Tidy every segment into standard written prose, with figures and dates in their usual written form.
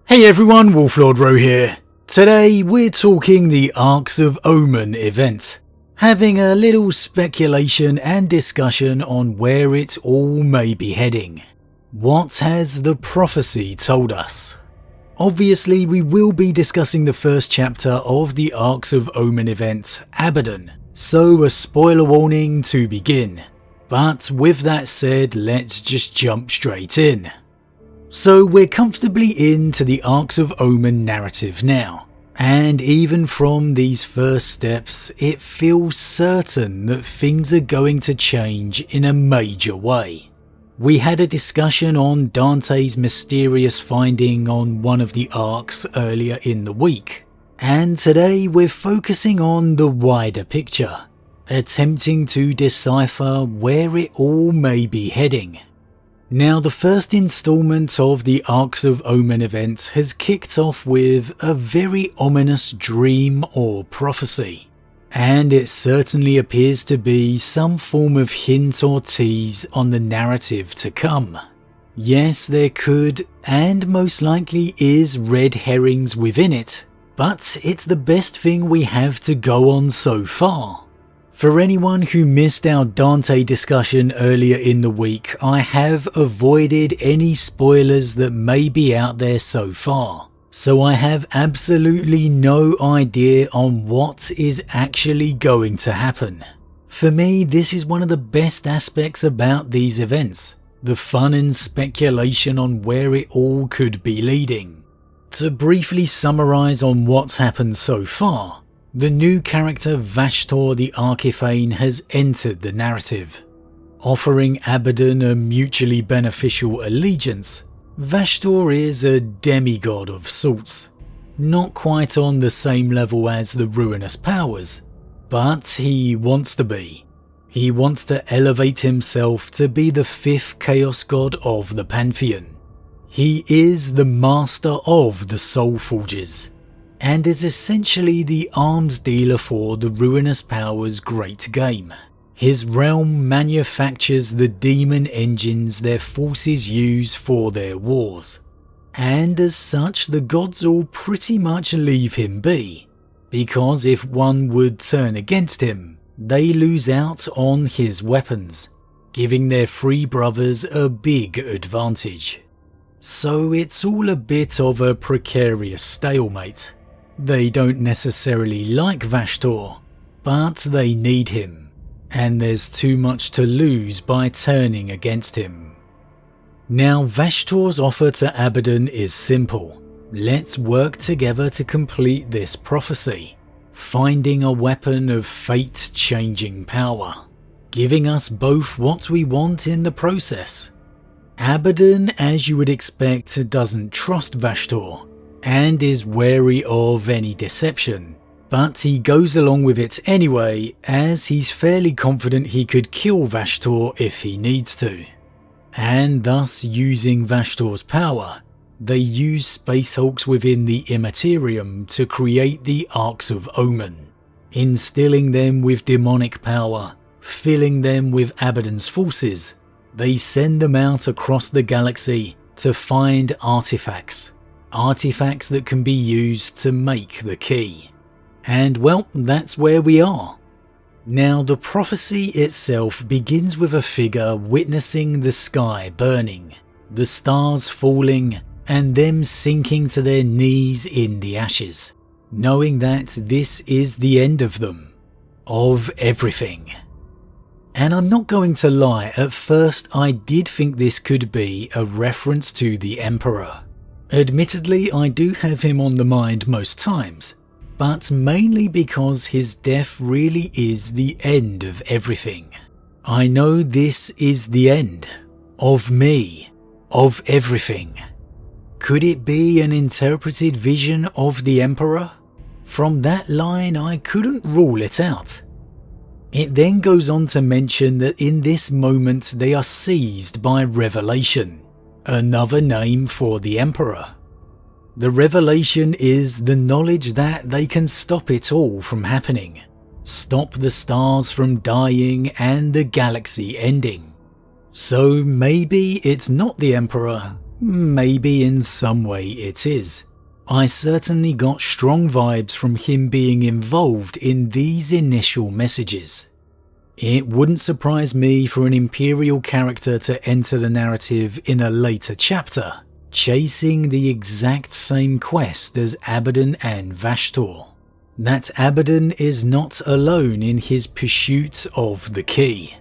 Hey everyone, Wolf Lord Rho here. Today we're talking the Arks of Omen event, having a little speculation and discussion on where it all may be heading. What has the prophecy told us? Obviously we will be discussing the first chapter of the Arks of Omen event, Abaddon, so a spoiler warning to begin. But with that said, let's just jump straight in. So we're comfortably into the Arks of Omen narrative now, and even from these first steps it feels certain that things are going to change in a major way. We had a discussion on Dante's mysterious finding on one of the Arks earlier in the week, and today we're focusing on the wider picture, attempting to decipher where it all may be heading. Now, the first installment of the Arks of Omen event has kicked off with a very ominous dream or prophecy, and it certainly appears to be some form of hint or tease on the narrative to come. Yes, there could, and most likely is, red herrings within it, but it's the best thing we have to go on so far. For anyone who missed our Dante discussion earlier in the week, I have avoided any spoilers that may be out there so far, so I have absolutely no idea on what is actually going to happen. For me, this is one of the best aspects about these events, the fun and speculation on where it all could be leading. To briefly summarise on what's happened so far, the new character Vashtor the Archiphane has entered the narrative. Offering Abaddon a mutually beneficial allegiance, Vashtor is a demigod of sorts, not quite on the same level as the ruinous powers, but he wants to be. He wants to elevate himself to be the fifth chaos god of the Pantheon. He is the master of the Soul Forges, and is essentially the arms dealer for the ruinous powers' great game. His realm manufactures the demon engines their forces use for their wars, and as such the gods all pretty much leave him be, because if one would turn against him, they lose out on his weapons, giving their free brothers a big advantage. So it's all a bit of a precarious stalemate. They don't necessarily like Vashtor, but they need him, and there's too much to lose by turning against him. Now, Vashtor's offer to Abaddon is simple. Let's work together to complete this prophecy, finding a weapon of fate-changing power, giving us both what we want in the process. Abaddon, as you would expect, doesn't trust Vashtor, and is wary of any deception, but he goes along with it anyway, as he's fairly confident he could kill Vashtor if he needs to. And thus, using Vashtor's power, they use Space Hulks within the Imperium to create the Arks of Omen, instilling them with demonic power, filling them with Abaddon's forces. They send them out across the galaxy to find artifacts that can be used to make the key. And well, that's where we are. Now, the prophecy itself begins with a figure witnessing the sky burning, the stars falling, and them sinking to their knees in the ashes, knowing that this is the end of them, of everything. And I'm not going to lie, at first I did think this could be a reference to the Emperor. Admittedly, I do have him on the mind most times, but mainly because his death really is the end of everything. I know this is the end of me, of everything. Could it be an interpreted vision of the Emperor? From that line I couldn't rule it out. It then goes on to mention that in this moment they are seized by revelation, another name for the Emperor. The revelation is the knowledge that they can stop it all from happening, stop the stars from dying and the galaxy ending. So maybe it's not the Emperor, Maybe in some way it is. I certainly got strong vibes from him being involved in these initial messages. It wouldn't surprise me for an Imperial character to enter the narrative in a later chapter, chasing the exact same quest as Abaddon and Vashtor. That Abaddon is not alone in his pursuit of the key.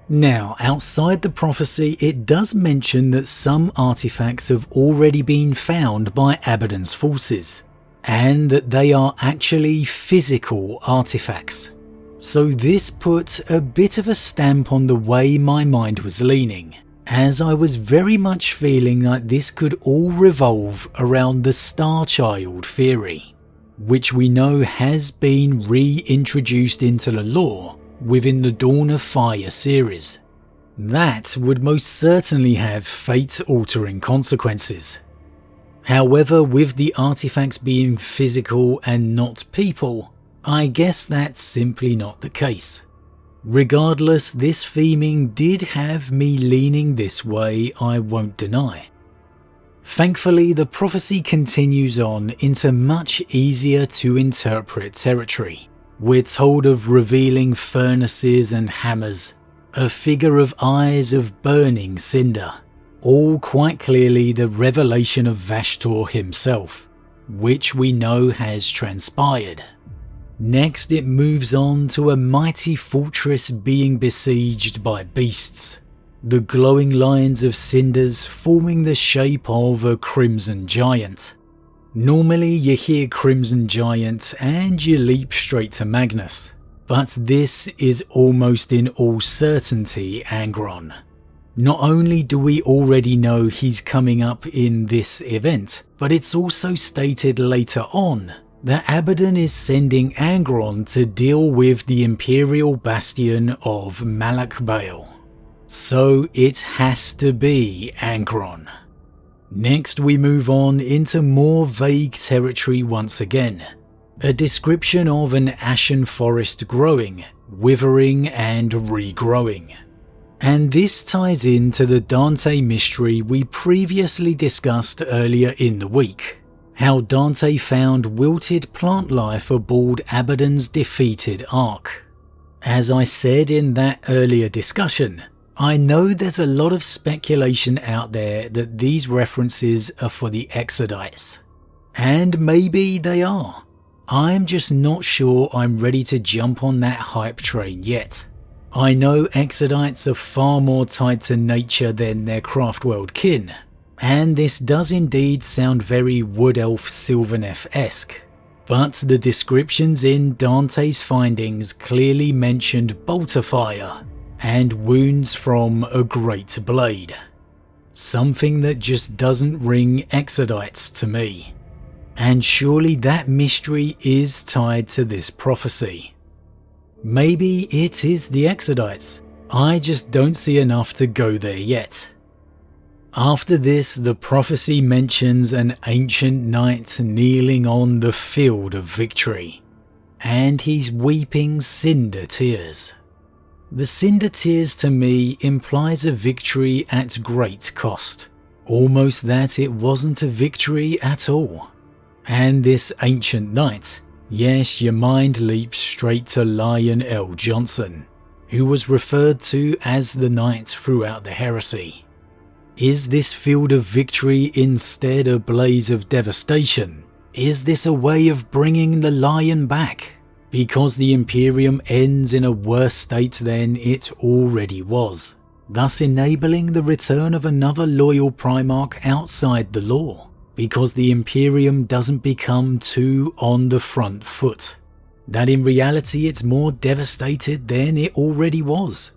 Now, outside the prophecy, it does mention that some artifacts have already been found by Abaddon's forces, and that they are actually physical artifacts. So this put a bit of a stamp on the way my mind was leaning, as I was very much feeling like this could all revolve around the Star Child theory, which we know has been reintroduced into the lore within the Dawn of Fire series. That would most certainly have fate-altering consequences. However, with the artifacts being physical and not people, I guess that's simply not the case. Regardless, this theming did have me leaning this way, I won't deny. Thankfully, the prophecy continues on into much easier to interpret territory. We're told of revealing furnaces and hammers, a figure of eyes of burning cinder, all quite clearly the revelation of Vashtor himself, which we know has transpired. Next, it moves on to a mighty fortress being besieged by beasts, the glowing lines of cinders forming the shape of a crimson giant. Normally you hear Crimson Giant and you leap straight to Magnus, but this is almost in all certainty Angron. Not only do we already know he's coming up in this event, but it's also stated later on that Abaddon is sending Angron to deal with the Imperial Bastion of Malak Baal. So it has to be Angron. Next we move on into more vague territory once again. A description of an ashen forest growing, withering and regrowing. And this ties into the Dante mystery we previously discussed earlier in the week. How Dante found wilted plant life aboard Abaddon's defeated Ark. As I said in that earlier discussion, I know there's a lot of speculation out there that these references are for the Exodites. And maybe they are. I'm just not sure I'm ready to jump on that hype train yet. I know Exodites are far more tied to nature than their Craftworld kin, and this does indeed sound very Wood Elf Sylvaneth-esque. But the descriptions in Dante's findings clearly mentioned bolter fire and wounds from a great blade. Something that just doesn't ring Exodites to me. And surely that mystery is tied to this prophecy. Maybe it is the Exodites, I just don't see enough to go there yet. After this, the prophecy mentions an ancient knight kneeling on the field of victory, and he's weeping cinder tears. The cinder tears to me implies a victory at great cost, almost that it wasn't a victory at all. And this ancient knight, yes, your mind leaps straight to Lion L. Johnson, who was referred to as the knight throughout the heresy. Is this field of victory instead a blaze of devastation? Is this a way of bringing the lion back? Because the Imperium ends in a worse state than it already was, thus enabling the return of another loyal Primarch outside the law, because the Imperium doesn't become too on the front foot, that in reality it's more devastated than it already was.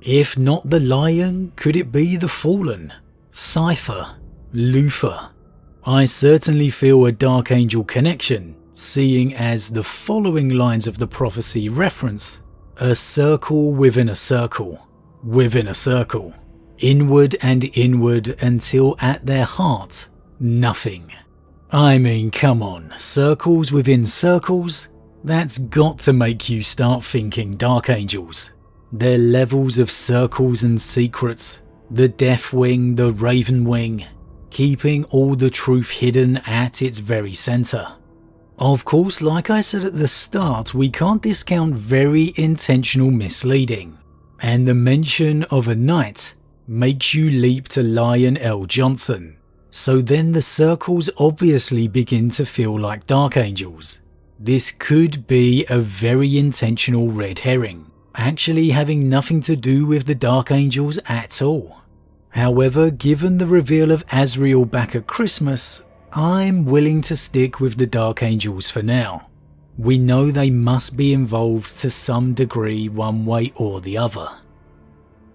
If not the Lion, could it be the Fallen, Cypher, Luthor? I certainly feel a Dark Angel connection, seeing as the following lines of the prophecy reference a circle within a circle, within a circle, inward and inward until at their heart, nothing. I mean, come on, circles within circles? That's got to make you start thinking Dark Angels. Their levels of circles and secrets, The Deathwing, the Ravenwing, keeping all the truth hidden at its very centre. Of course, like I said at the start, we can't discount very intentional misleading, and the mention of a knight makes you leap to Lion L. Johnson, so then the circles obviously begin to feel like Dark Angels. This could be a very intentional red herring, actually having nothing to do with the Dark Angels at all. However, given the reveal of Azrael back at Christmas, I'm willing to stick with the Dark Angels for now. We know they must be involved to some degree one way or the other.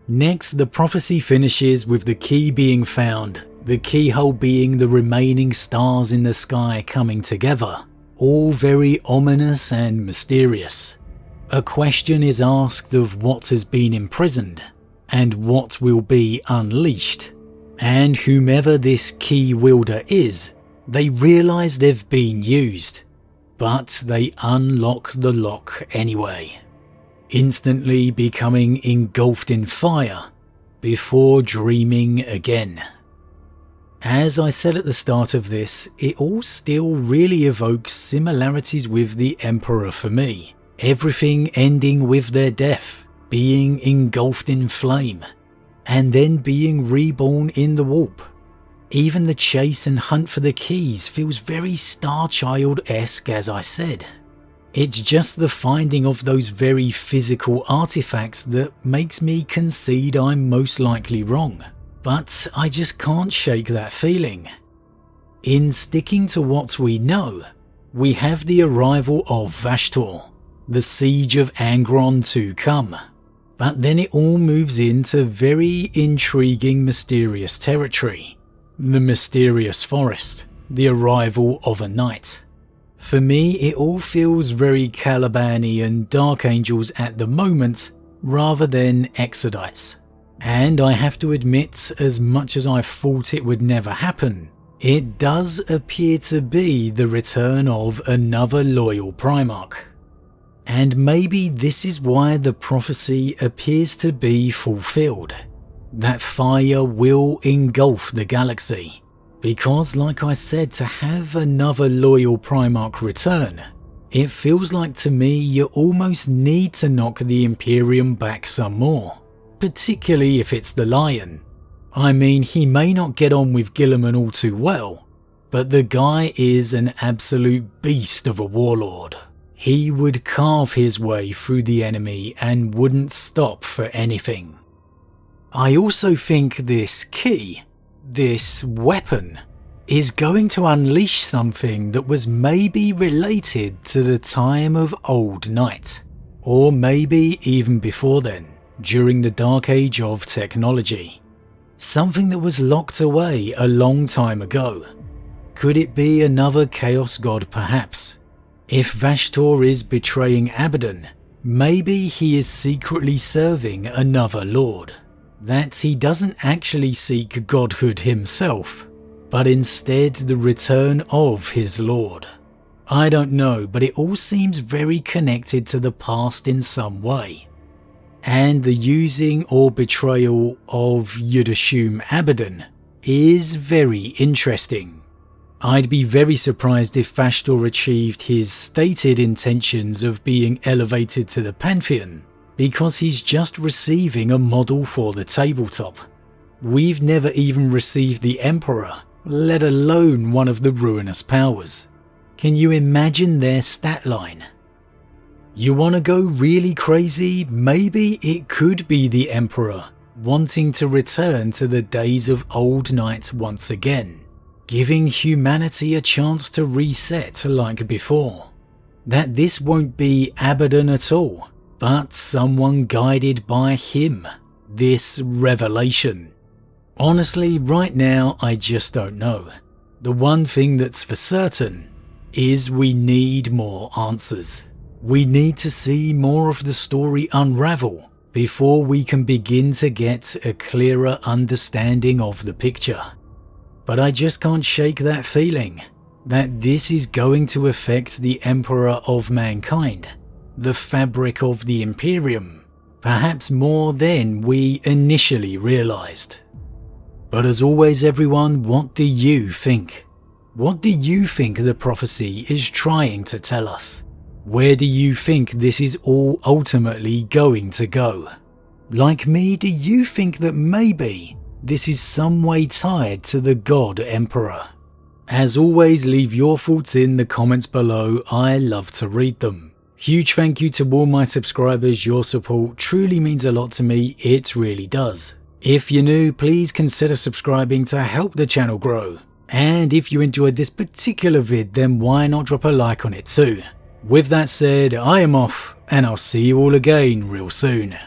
Next, the prophecy finishes with the key being found, the keyhole being the remaining stars in the sky coming together, all very ominous and mysterious. A question is asked of what has been imprisoned, and what will be unleashed, and whomever this key wielder is, they realise they've been used, but they unlock the lock anyway, instantly becoming engulfed in fire before dreaming again. As I said at the start of this, it all still really evokes similarities with the Emperor for me, everything ending with their death, being engulfed in flame, and then being reborn in the warp. Even the chase and hunt for the keys feels very Star Child-esque, as I said. It's just the finding of those very physical artifacts that makes me concede I'm most likely wrong, but I just can't shake that feeling. In sticking to what we know, we have the arrival of Vashtor, the siege of Angron to come. But then it all moves into very intriguing mysterious territory. The mysterious forest, the arrival of a knight. For me, it all feels very Caliban-y and Dark Angels at the moment, rather than Exodites. And I have to admit, as much as I thought it would never happen, it does appear to be the return of another loyal Primarch. And maybe this is why the prophecy appears to be fulfilled. That fire will engulf the galaxy. Because like I said, to have another loyal Primarch return, it feels like to me you almost need to knock the Imperium back some more. Particularly if it's the Lion. I mean, he may not get on with Guilliman all too well, but the guy is an absolute beast of a warlord. He would carve his way through the enemy and wouldn't stop for anything. I also think this key, this weapon, is going to unleash something that was maybe related to the time of Old Night, or maybe even before then, during the Dark Age of technology. Something that was locked away a long time ago. Could it be another Chaos God perhaps? If Vashtor is betraying Abaddon, maybe he is secretly serving another lord. That he doesn't actually seek godhood himself, but instead the return of his lord. I don't know, but it all seems very connected to the past in some way. And the using or betrayal of, you'd assume, Abaddon is very interesting. I'd be very surprised if Vashtor achieved his stated intentions of being elevated to the Pantheon, because he's just receiving a model for the tabletop. We've never even received the Emperor, let alone one of the ruinous powers. Can you imagine their stat line? You want to go really crazy? Maybe it could be the Emperor wanting to return to the days of Old Night once again, giving humanity a chance to reset like before. That this won't be Abaddon at all, but someone guided by him, this revelation. Honestly, right now I just don't know. The one thing that's for certain is we need more answers. We need to see more of the story unravel before we can begin to get a clearer understanding of the picture. But I just can't shake that feeling that this is going to affect the Emperor of Mankind, the fabric of the Imperium, perhaps more than we initially realized. But as always everyone, what do you think? What do you think the prophecy is trying to tell us? Where do you think this is all ultimately going to go? Like me, do you think that maybe this is some way tied to the God Emperor? As always, leave your thoughts in the comments below, I love to read them. Huge thank you to all my subscribers, your support truly means a lot to me, it really does. If you're new, please consider subscribing to help the channel grow. And if you enjoyed this particular vid, then why not drop a like on it too. With that said, I am off, and I'll see you all again real soon.